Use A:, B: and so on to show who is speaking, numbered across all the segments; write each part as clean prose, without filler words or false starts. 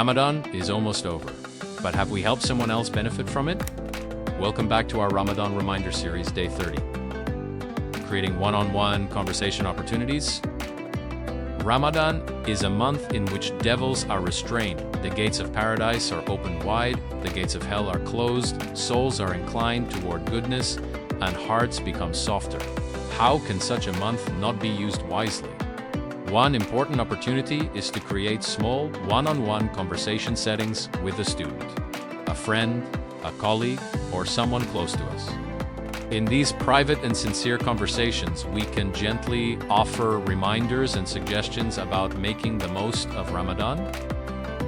A: Ramadan is almost over, but have we helped someone else benefit from it? Welcome back to our Ramadan Reminder Series, Day 30. Creating one-on-one conversation opportunities. Ramadan is a month in which devils are restrained, the gates of paradise are opened wide, the gates of hell are closed, souls are inclined toward goodness, and hearts become softer. How can such a month not be used wisely? One important opportunity is to create small, one-on-one conversation settings with a student, a friend, a colleague, or someone close to us. In these private and sincere conversations, we can gently offer reminders and suggestions about making the most of Ramadan.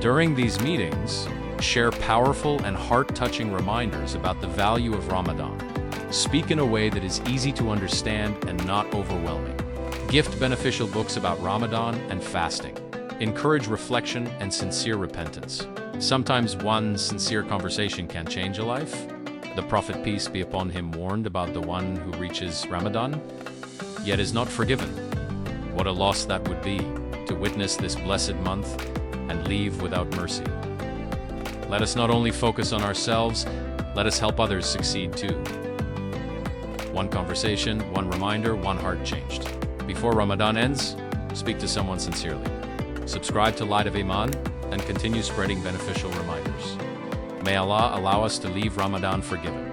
A: During these meetings, share powerful and heart-touching reminders about the value of Ramadan. Speak in a way that is easy to understand and not overwhelming. Gift beneficial books about Ramadan and fasting. Encourage reflection and sincere repentance. Sometimes one sincere conversation can change a life. The Prophet, peace be upon him, warned about the one who reaches Ramadan, yet is not forgiven. What a loss that would be, to witness this blessed month and leave without mercy. Let us not only focus on ourselves, let us help others succeed too. One conversation, one reminder, one heart changed. Before Ramadan ends, speak to someone sincerely. Subscribe to Light of Iman and continue spreading beneficial reminders. May Allah allow us to leave Ramadan forgiven.